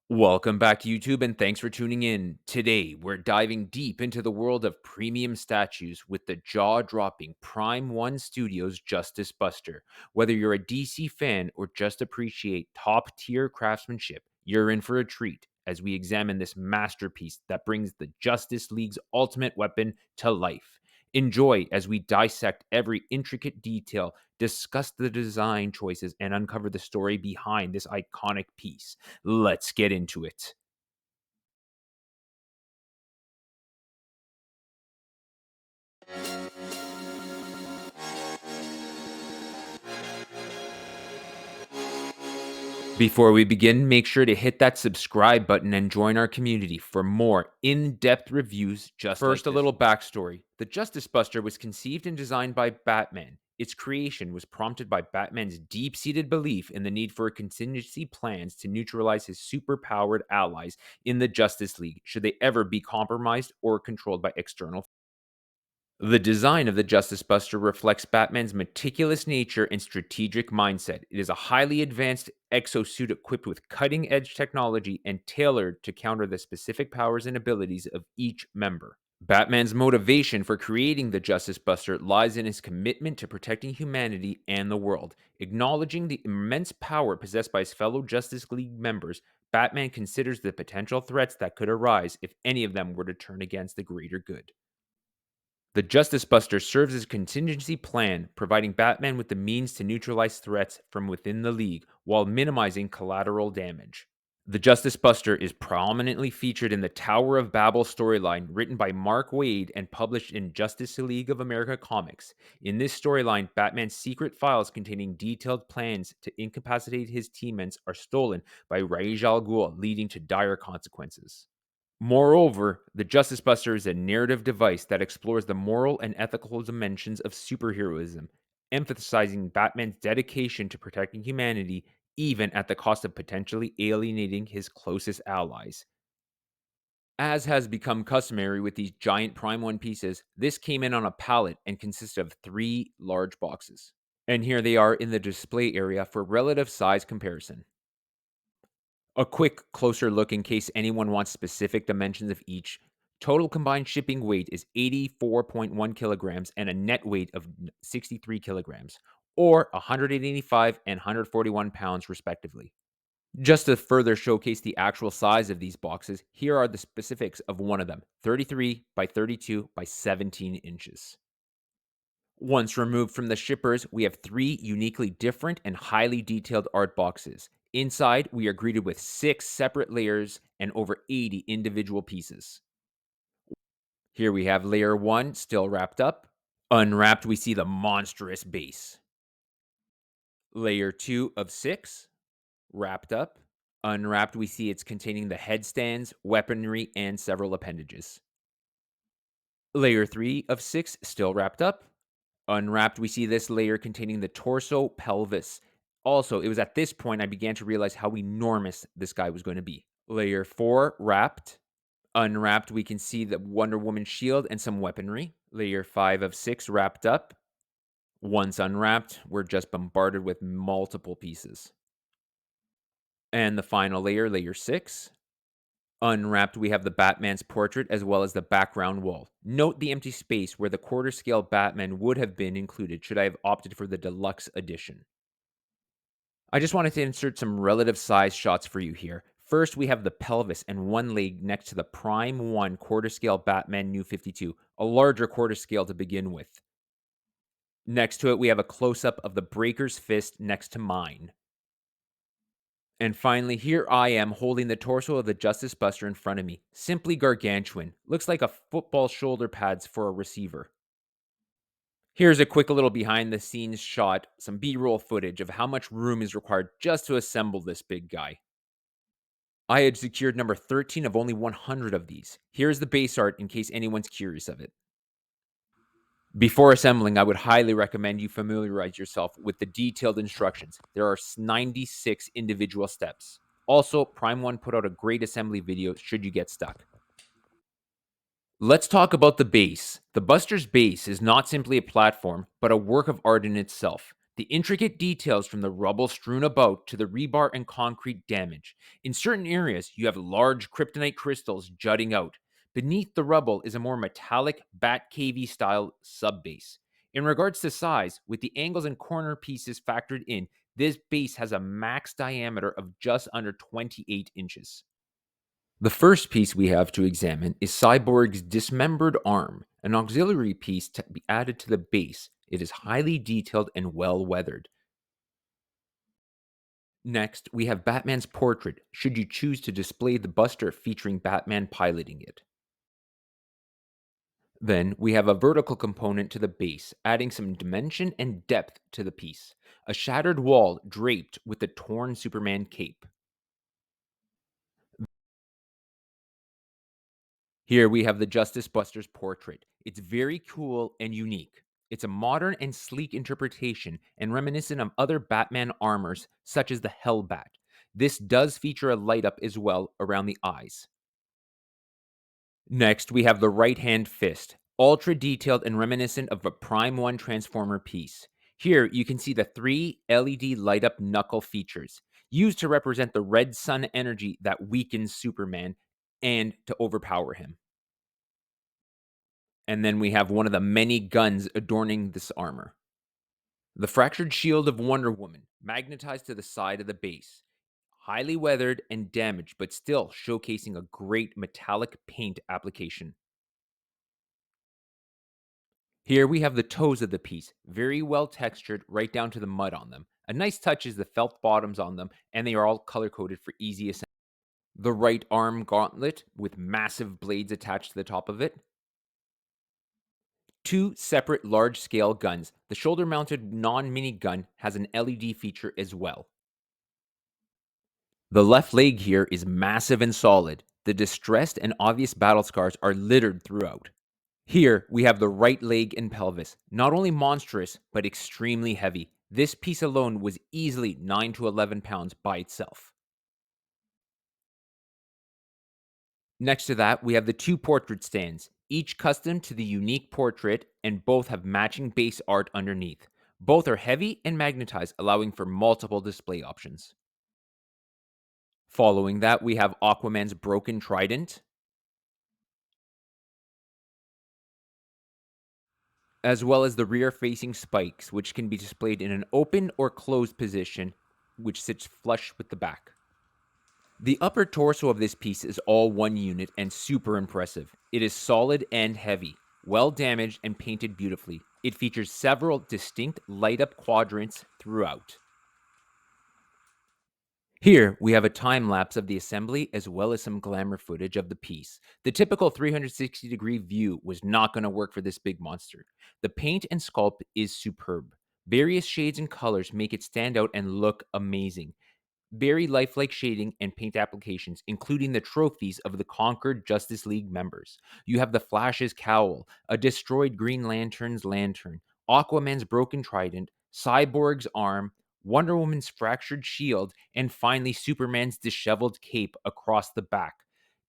Welcome back, YouTube, and thanks for tuning in. Today, we're diving deep into the world of premium statues with the jaw dropping Prime 1 Studios Justice Buster. Whether you're a DC fan or just appreciate top tier craftsmanship, you're in for a treat as we examine this masterpiece that brings the Justice League's ultimate weapon to life. Enjoy as we dissect every intricate detail, discuss the design choices, and uncover the story behind this iconic piece. Let's get into it. Before we begin, make sure to hit that subscribe button and join our community for more in depth reviews just like this. First, a little backstory. The Justice Buster was conceived and designed by Batman. Its creation was prompted by Batman's deep seated belief in the need for contingency plans to neutralize his superpowered allies in the Justice League should they ever be compromised or controlled by external. The design of the Justice Buster reflects Batman's meticulous nature and strategic mindset. It is a highly advanced exosuit equipped with cutting edge technology and tailored to counter the specific powers and abilities of each member. Batman's motivation for creating the Justice Buster lies in his commitment to protecting humanity and the world. Acknowledging the immense power possessed by his fellow Justice League members, Batman considers the potential threats that could arise if any of them were to turn against the greater good. The Justice Buster serves as a contingency plan, providing Batman with the means to neutralize threats from within the League while minimizing collateral damage. The Justice Buster is prominently featured in the Tower of Babel storyline written by Mark Waid and published in Justice League of America comics. In this storyline, Batman's secret files containing detailed plans to incapacitate his teammates are stolen by Ra's al Ghul, leading to dire consequences. Moreover, the Justice Buster is a narrative device that explores the moral and ethical dimensions of superheroism, emphasizing Batman's dedication to protecting humanity even at the cost of potentially alienating his closest allies. As has become customary with these giant Prime 1 pieces, this came in on a pallet and consisted of 3 large boxes. And here they are in the display area for relative size comparison. A quick closer look in case anyone wants specific dimensions of each. Total combined shipping weight is 84.1 kilograms and a net weight of 63 kilograms, or 185 and 141 pounds, respectively. Just to further showcase the actual size of these boxes, here are the specifics of one of them: 33 by 32 by 17 inches. Once removed from the shippers, we have 3 uniquely different and highly detailed art boxes. Inside, we are greeted with 6 separate layers and over 80 individual pieces. Here we have layer 1 still wrapped up. Unwrapped, we see the monstrous base. Layer 2 of 6, wrapped up. Unwrapped, we see it's containing the headstands, weaponry, and several appendages. Layer 3 of 6, still wrapped up. Unwrapped, we see this layer containing the torso, pelvis. Also, it was at this point I began to realize how enormous this guy was going to be. Layer 4, wrapped. Unwrapped, we can see the Wonder Woman shield and some weaponry. Layer 5 of 6, wrapped up. Once unwrapped, we're just bombarded with multiple pieces. And the final layer, layer 6. Unwrapped, we have the Batman's portrait as well as the background wall. Note the empty space where the quarter scale Batman would have been included should I have opted for the deluxe edition. I just wanted to insert some relative size shots for you here. First, we have the pelvis and one leg next to the Prime 1 quarter scale Batman New 52, a larger quarter scale to begin with. Next to it, we have a close up of the Breaker's fist next to mine. And finally, here I am holding the torso of the Justice Buster in front of me. Simply gargantuan. Looks like a football shoulder pads for a receiver. Here's a quick little behind the scenes shot, some B-roll footage of how much room is required just to assemble this big guy. I had secured number 13 of only 100 of these. Here's the base art in case anyone's curious of it. Before assembling, I would highly recommend you familiarize yourself with the detailed instructions. There are 96 individual steps. Also, Prime 1 put out a great assembly video should you get stuck. Let's talk about the base. The Buster's base is not simply a platform, but a work of art in itself. The intricate details from the rubble strewn about to the rebar and concrete damage. In certain areas, you have large kryptonite crystals jutting out. Beneath the rubble is a more metallic bat cavey style subbase. In regards to size, with the angles and corner pieces factored in, this base has a max diameter of just under 28 inches. The first piece we have to examine is Cyborg's dismembered arm, an auxiliary piece to be added to the base. It is highly detailed and well weathered. Next, we have Batman's portrait, should you choose to display the buster featuring Batman piloting it. Then, we have a vertical component to the base, adding some dimension and depth to the piece. A shattered wall draped with the torn Superman cape. Here we have the Justice Buster's portrait. It's very cool and unique. It's a modern and sleek interpretation and reminiscent of other Batman armors, such as the Hellbat. This does feature a light up as well around the eyes. Next, we have the right hand fist, ultra detailed and reminiscent of a Prime 1 Transformer piece. Here, you can see the three LED light up knuckle features, used to represent the red sun energy that weakens Superman and to overpower him. And then we have one of the many guns adorning this armor. The fractured shield of Wonder Woman, magnetized to the side of the base. Highly weathered and damaged, but still showcasing a great metallic paint application. Here we have the toes of the piece, very well textured right down to the mud on them. A nice touch is the felt bottoms on them, and they are all color coded for easy assembly. The right arm gauntlet with massive blades attached to the top of it. Two separate large-scale guns. The shoulder-mounted non-mini gun has an LED feature as well. The left leg here is massive and solid. The distressed and obvious battle scars are littered throughout. Here, we have the right leg and pelvis. Not only monstrous, but extremely heavy. This piece alone was easily 9 to 11 pounds by itself. Next to that, we have the two portrait stands, each custom to the unique portrait, and both have matching base art underneath. Both are heavy and magnetized, allowing for multiple display options. Following that, we have Aquaman's broken trident, as well as the rear-facing spikes, which can be displayed in an open or closed position, which sits flush with the back. The upper torso of this piece is all one unit and super impressive. It is solid and heavy, well damaged and painted beautifully. It features several distinct light-up quadrants throughout. Here, we have a time-lapse of the assembly as well as some glamour footage of the piece. The typical 360-degree view was not going to work for this big monster. The paint and sculpt is superb. Various shades and colors make it stand out and look amazing. Very lifelike shading and paint applications, including the trophies of the conquered Justice League members. You have the Flash's cowl, a destroyed Green Lantern's lantern, Aquaman's broken trident, Cyborg's arm, Wonder Woman's fractured shield, and finally Superman's disheveled cape across the back.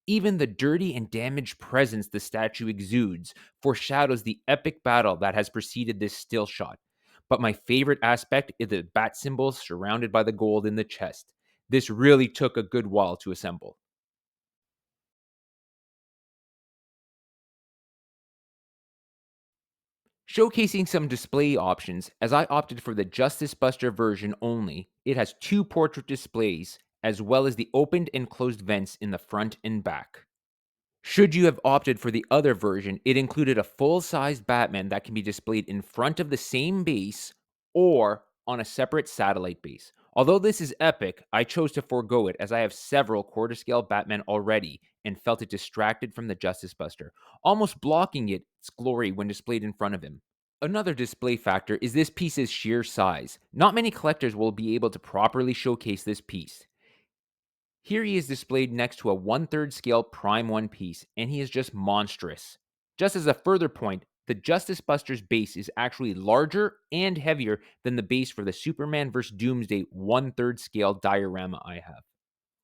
Even the dirty and damaged presence the statue exudes foreshadows the epic battle that has preceded this still shot. But my favorite aspect is the bat symbols surrounded by the gold in the chest. This really took a good while to assemble. Showcasing some display options, as I opted for the Justice Buster version only, it has two portrait displays, as well as the opened and closed vents in the front and back. Should you have opted for the other version, it included a full-sized Batman that can be displayed in front of the same base or on a separate satellite base. Although this is epic, I chose to forego it as I have several quarter-scale Batman already and felt it distracted from the Justice Buster, almost blocking its glory when displayed in front of him. Another display factor is this piece's sheer size. Not many collectors will be able to properly showcase this piece. Here he is displayed next to a 1/3 scale Prime 1 piece, and he is just monstrous. Just as a further point, the Justice Buster's base is actually larger and heavier than the base for the Superman vs. Doomsday 1/3 scale diorama I have.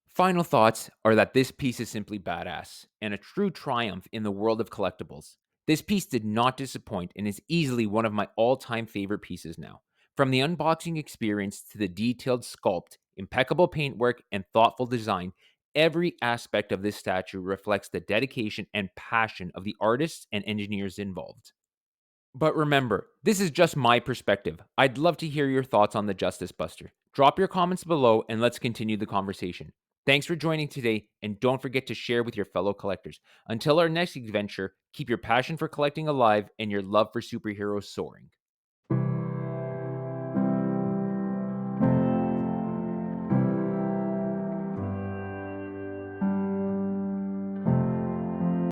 Final thoughts are that this piece is simply badass, and a true triumph in the world of collectibles. This piece did not disappoint and is easily one of my all-time favorite pieces now. From the unboxing experience to the detailed sculpt, impeccable paintwork, and thoughtful design, every aspect of this statue reflects the dedication and passion of the artists and engineers involved. But remember, this is just my perspective. I'd love to hear your thoughts on the Justice Buster. Drop your comments below and let's continue the conversation. Thanks for joining today, and don't forget to share with your fellow collectors. Until our next adventure, keep your passion for collecting alive and your love for superheroes soaring.